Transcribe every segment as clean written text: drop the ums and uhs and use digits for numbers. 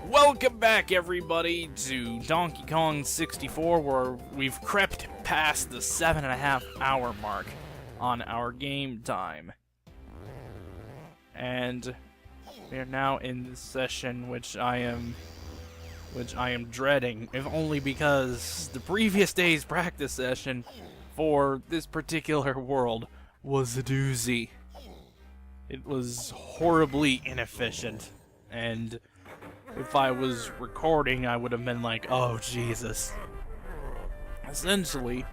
Welcome back, everybody, to Donkey Kong 64, where we've crept past the 7.5-hour mark on our game time. And we are now in the session which I am dreading, if only because the previous day's practice session for this particular world was a doozy. It was horribly inefficient, and if I was recording, I would have been like, oh, Jesus. Essentially,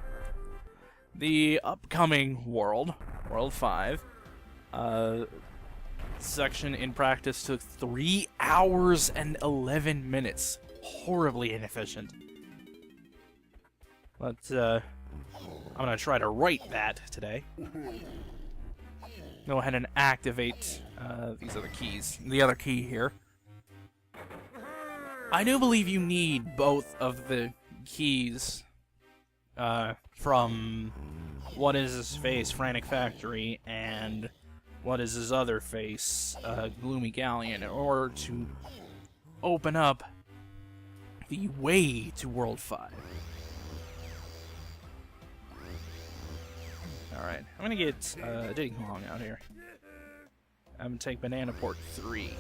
the upcoming World 5, section in practice took 3 hours and 11 minutes. Horribly inefficient. But, I'm gonna try to write that today. Go ahead and activate, these other keys. The other key here. I do believe you need both of the keys from What Is His Face, Frantic Factory, and What Is His Other Face, Gloomy Galleon, in order to open up the way to World 5. Alright, I'm gonna get Diddy Kong out here. I'm gonna take Banana Port 3.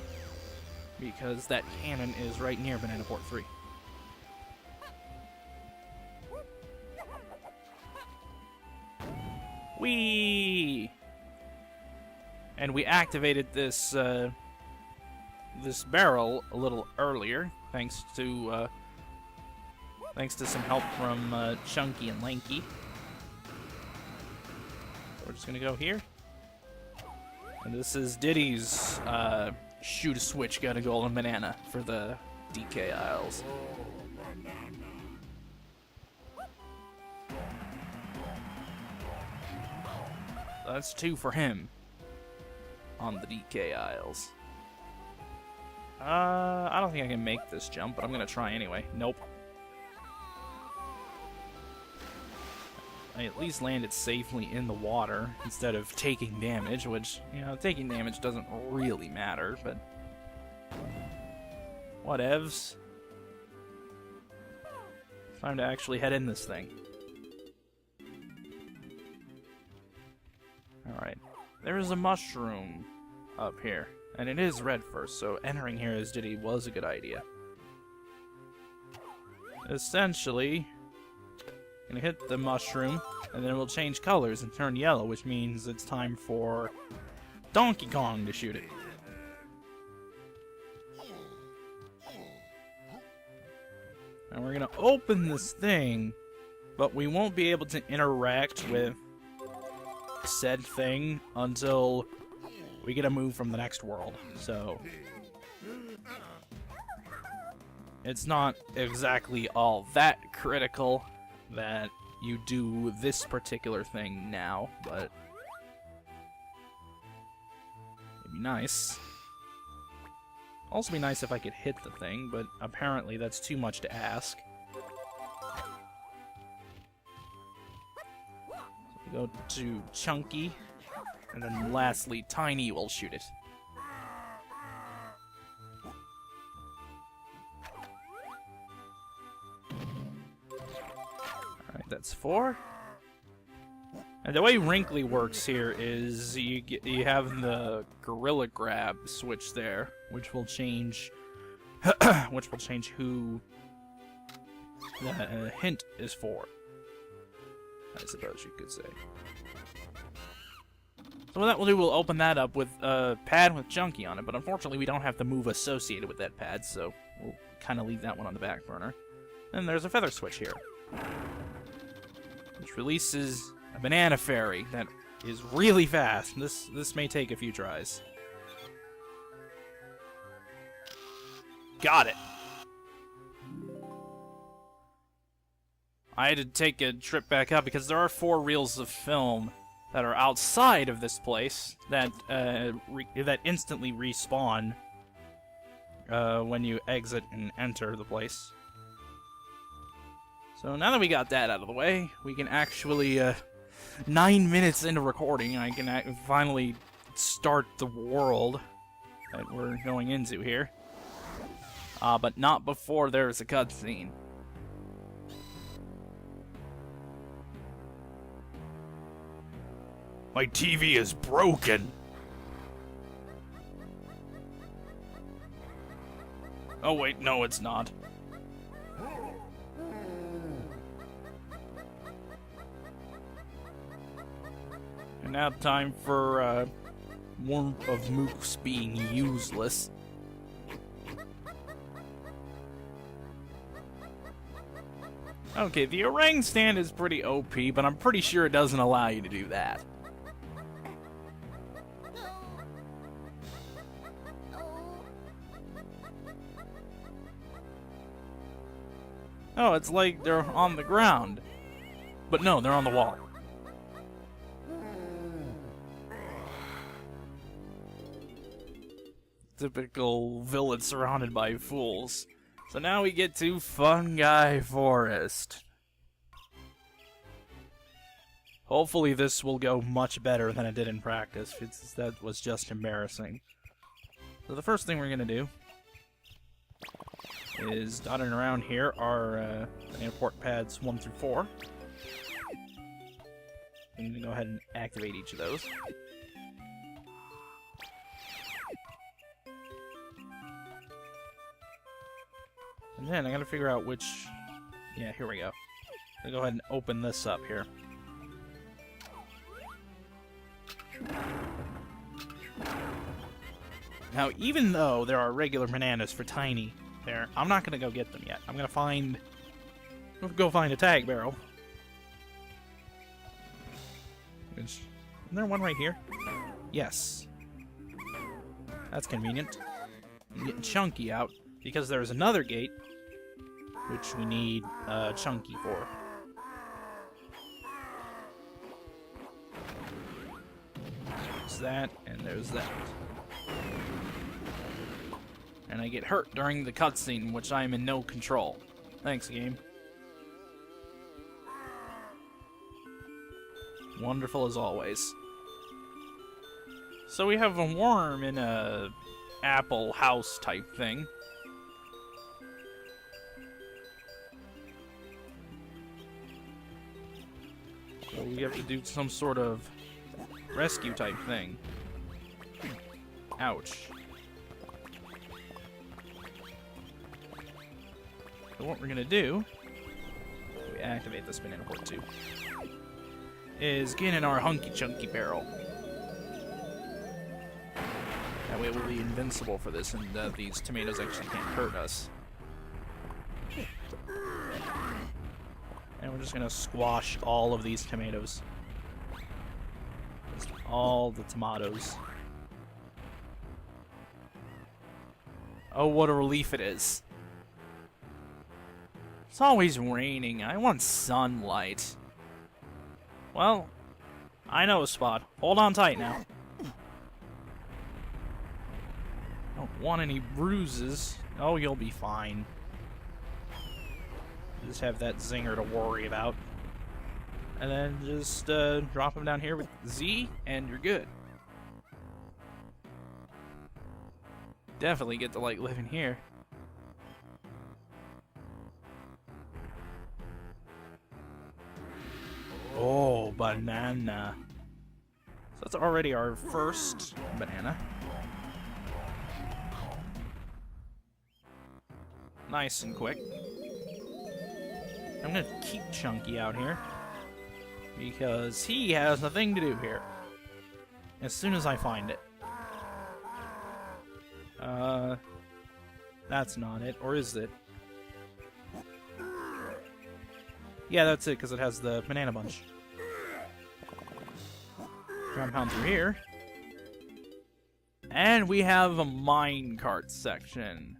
Because that cannon is right near Banana Port 3. Whee! And we activated this this barrel a little earlier, thanks to some help from Chunky and Lanky. We're just gonna go here. And this is Diddy's shoot a switch, got a golden banana for the DK Isles. That's 2 for him on the DK Isles. I don't think I can make this jump, but I'm gonna try anyway. Nope. I at least landed safely in the water instead of taking damage, which, you know, taking damage doesn't really matter, but whatevs. Time to actually head in this thing. Alright. There is a mushroom up here, and it is red first, so entering here as Diddy was a good idea. Essentially, gonna hit the mushroom, and then it will change colors and turn yellow, which means it's time for Donkey Kong to shoot it. And we're gonna open this thing, but we won't be able to interact with said thing until we get a move from the next world. So it's not exactly all that critical that you do this particular thing now, but it'd be nice. Also be nice if I could hit the thing, but apparently that's too much to ask. So we go to Chunky, and then lastly, Tiny will shoot it. Alright, that's 4. And the way Wrinkly works here is you have the Gorilla Grab switch there, which will change who the hint is for, I suppose you could say. So what that will do, we'll open that up with a pad with Chunky on it, but unfortunately we don't have the move associated with that pad, so we'll kind of leave that one on the back burner. And there's a feather switch here, which releases a banana fairy that is really fast. This may take a few tries. Got it. I had to take a trip back up because there are 4 reels of film that are outside of this place that that instantly respawn when you exit and enter the place. So now that we got that out of the way, we can actually 9 minutes into recording, I can finally start the world that we're going into here. but not before there's a cutscene. My TV is broken. Oh wait, no it's not. And now time for warmth of mooks being useless. Okay, the orang stand is pretty OP, but I'm pretty sure it doesn't allow you to do that. Oh, it's like they're on the ground. But no, they're on the wall. Typical village surrounded by fools. So now we get to Fungi Forest. Hopefully this will go much better than it did in practice, because that was just embarrassing. So the first thing we're going to do is, dotted around here are import pads 1 through 4. I'm going to go ahead and activate each of those. And then I gotta figure out which... Yeah, here we go. I'm gonna go ahead and open this up here. Now, even though there are regular bananas for Tiny there, I'm not gonna go get them yet. I'm gonna go find a tag barrel. Isn't there one right here? Yes. That's convenient. I'm getting Chunky out, because there's another gate which we need Chunky for. There's that, and there's that. And I get hurt during the cutscene, which I am in no control. Thanks, game. Wonderful as always. So we have a worm in a apple house type thing. So we have to do some sort of rescue type thing. Ouch. So what we're gonna do, we activate the spin import too, is get in our hunky chunky barrel. That way we'll be invincible for this, and these tomatoes actually can't hurt us. And we're just gonna squash all of these tomatoes. Just all the tomatoes. Oh, what a relief it is. It's always raining. I want sunlight. Well, I know a spot. Hold on tight now. Don't want any bruises. Oh, you'll be fine. Just have that zinger to worry about. And then just drop him down here with Z, and you're good. Definitely get to like living here. Oh, banana. So that's already our first banana. Nice and quick. I'm gonna keep Chunky out here, because he has nothing to do here. As soon as I find it. That's not it, or is it? Yeah, that's it, because it has the banana bunch. Compound through here. And we have a minecart section.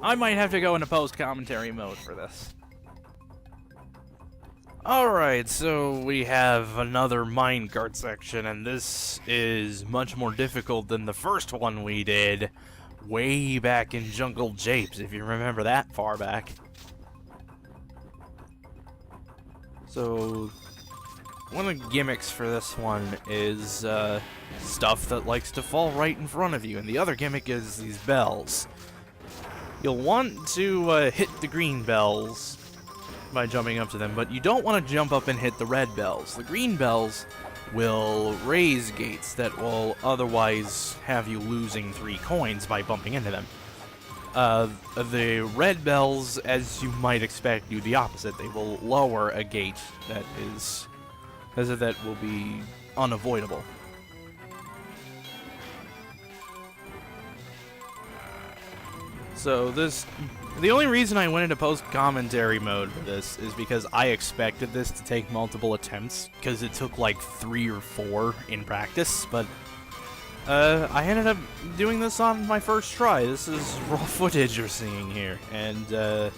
I might have to go into post-commentary mode for this. Alright, so we have another minecart section, and this is much more difficult than the first one we did way back in Jungle Japes, if you remember that far back. So, one of the gimmicks for this one is stuff that likes to fall right in front of you, and the other gimmick is these bells. You'll want to hit the green bells by jumping up to them, but you don't want to jump up and hit the red bells. The green bells will raise gates that will otherwise have you losing 3 coins by bumping into them. The red bells, as you might expect, do the opposite. They will lower a gate that will be unavoidable. So the only reason I went into post-commentary mode for this is because I expected this to take multiple attempts, because it took like 3 or 4 in practice, but I ended up doing this on my first try. This is raw footage you're seeing here, and the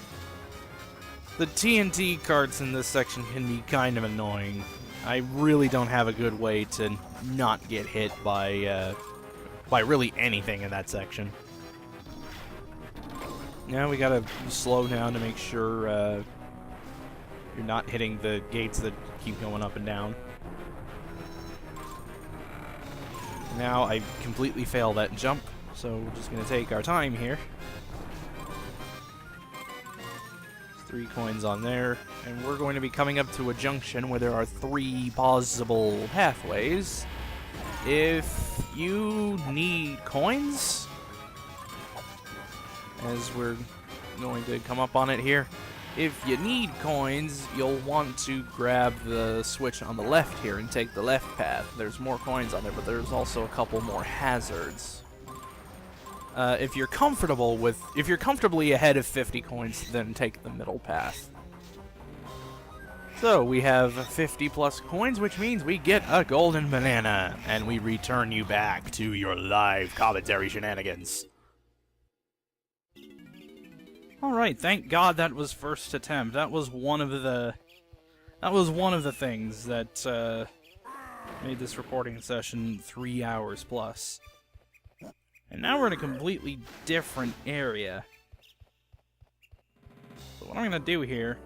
TNT carts in this section can be kind of annoying. I really don't have a good way to not get hit by really anything in that section. Now we gotta slow down to make sure you're not hitting the gates that keep going up and down. Now I completely failed that jump, so we're just gonna take our time here. 3 coins on there, and we're going to be coming up to a junction where there are 3 possible pathways. If you need coins, as we're going to come up on it here, if you need coins, you'll want to grab the switch on the left here and take the left path. There's more coins on there, but there's also a couple more hazards. If you're comfortably ahead of 50 coins, then take the middle path. So we have 50 plus coins, which means we get a golden banana, and we return you back to your live commentary shenanigans. Alright, thank God that was first attempt. That was one of the things that made this recording session 3 hours plus. And now we're in a completely different area. So what I'm gonna do here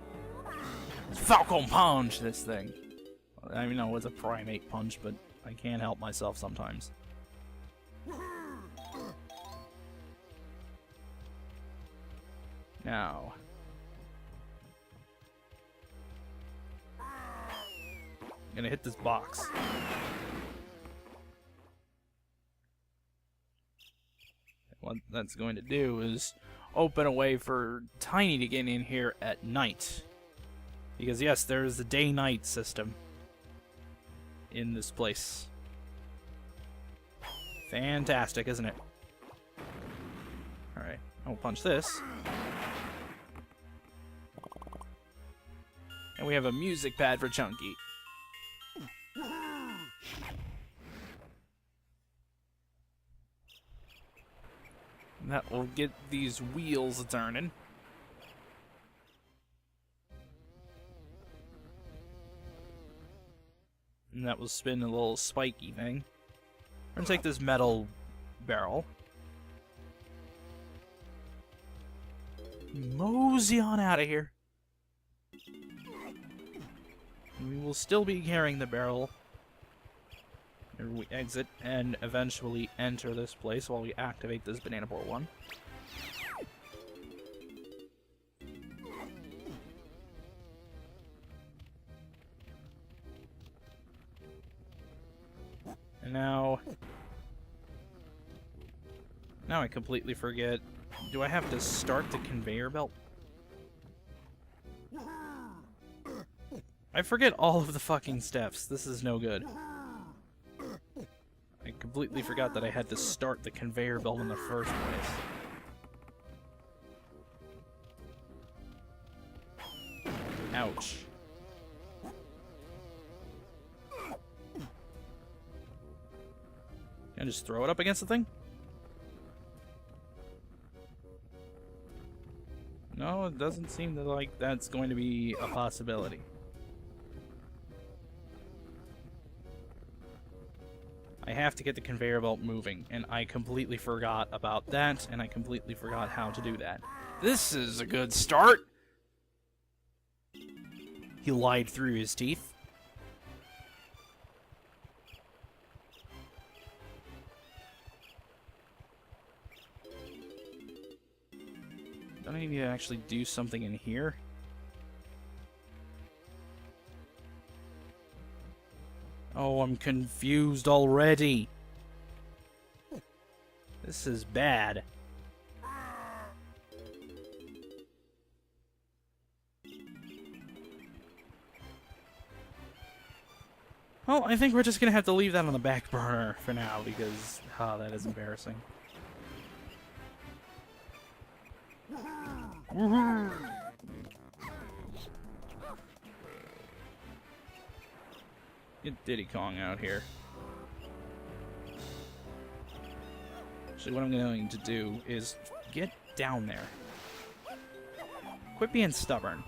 is Falcon Punch this thing. I mean, no, it's a primate punch, but I can't help myself sometimes. Now, I'm gonna hit this box. What that's going to do is open a way for Tiny to get in here at night. Because yes, there is a day-night system in this place. Fantastic, isn't it? Alright, I'll punch this. And we have a music pad for Chunky. And that will get these wheels turning. And that will spin a little spiky thing. We're gonna take this metal barrel. Mosey on out of here. We will still be carrying the barrel. Here we exit and eventually enter this place while we activate this Banana Port 1. And now I completely forget. Do I have to start the conveyor belt? I forget all of the fucking steps. This is no good. I completely forgot that I had to start the conveyor belt in the first place. Ouch. Can I just throw it up against the thing? No, it doesn't seem to like that's going to be a possibility. I have to get the conveyor belt moving, and I completely forgot about that, and I completely forgot how to do that. This is a good start! He lied through his teeth. Don't I need to actually do something in here? Oh, I'm confused already. This is bad. Well, I think we're just gonna have to leave that on the back burner for now because, that is embarrassing. Get Diddy Kong out here. Actually, what I'm going to do is get down there. Quit being stubborn.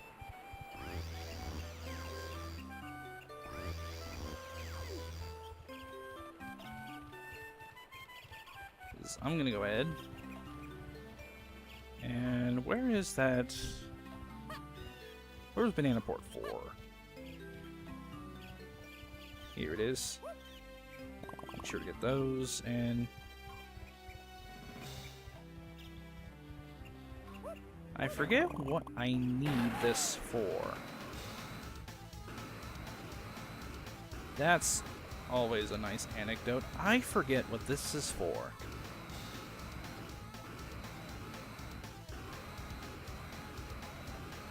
I'm gonna go ahead. And where is that? Where's Banana Port 4? Here it is. Make sure to get those, and I forget what I need this for. That's always a nice anecdote. I forget what this is for.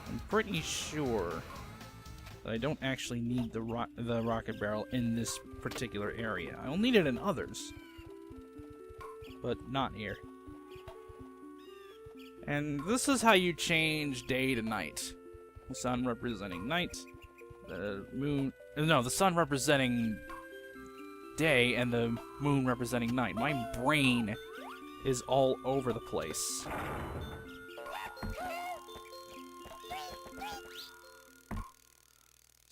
I'm pretty sure that I don't actually need the rocket barrel in this particular area. I'll need it in others, but not here. And this is how you change day to night. The sun representing night, the moon... No, the sun representing day, and the moon representing night. My brain is all over the place.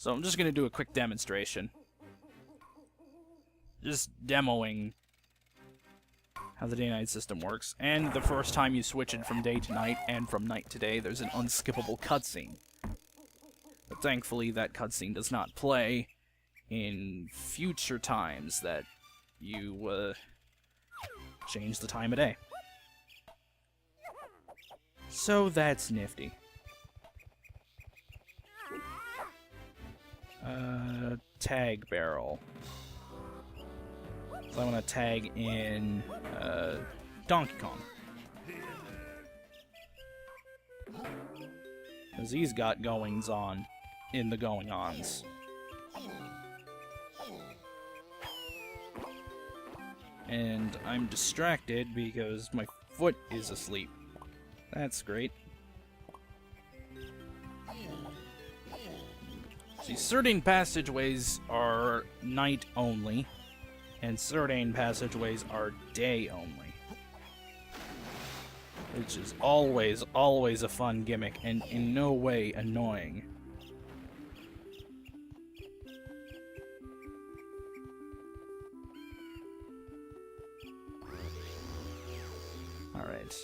So I'm just going to do a quick demonstration. Just demoing how the day-night system works. And the first time you switch it from day to night and from night to day, there's an unskippable cutscene. But thankfully, that cutscene does not play in future times that you change the time of day. So that's nifty. Tag barrel. So I want to tag in Donkey Kong. Because he's got goings-on in the going-ons. And I'm distracted because my foot is asleep. That's great. See, certain passageways are night only, and certain passageways are day only. Which is always, always a fun gimmick, and in no way annoying. Alright.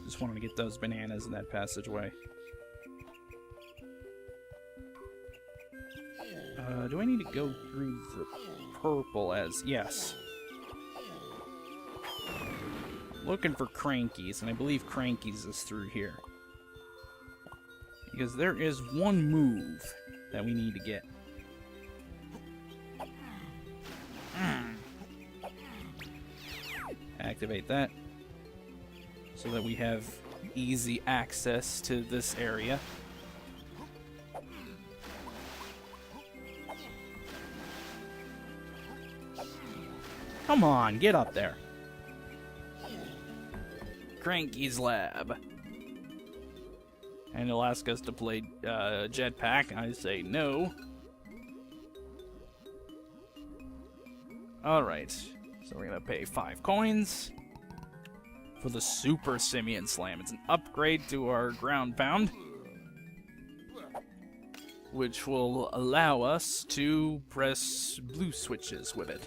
Just wanted to get those bananas in that passageway. Do I need to go through the purple as... Yes. Looking for Crankies, and I believe Crankies is through here. Because there is one move that we need to get. Activate that. So that we have easy access to this area. Come on, get up there. Cranky's Lab. And he'll ask us to play Jetpack, and I say no. Alright, so we're gonna pay 5 coins for the Super Simian Slam. It's an upgrade to our ground pound, which will allow us to press blue switches with it.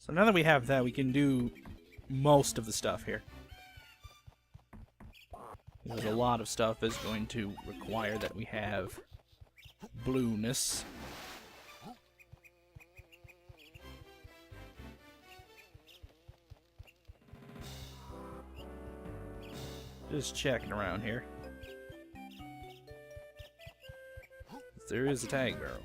So now that we have that, we can do most of the stuff here. Because a lot of stuff is going to require that we have blueness. Just checking around here. There is a tag barrel.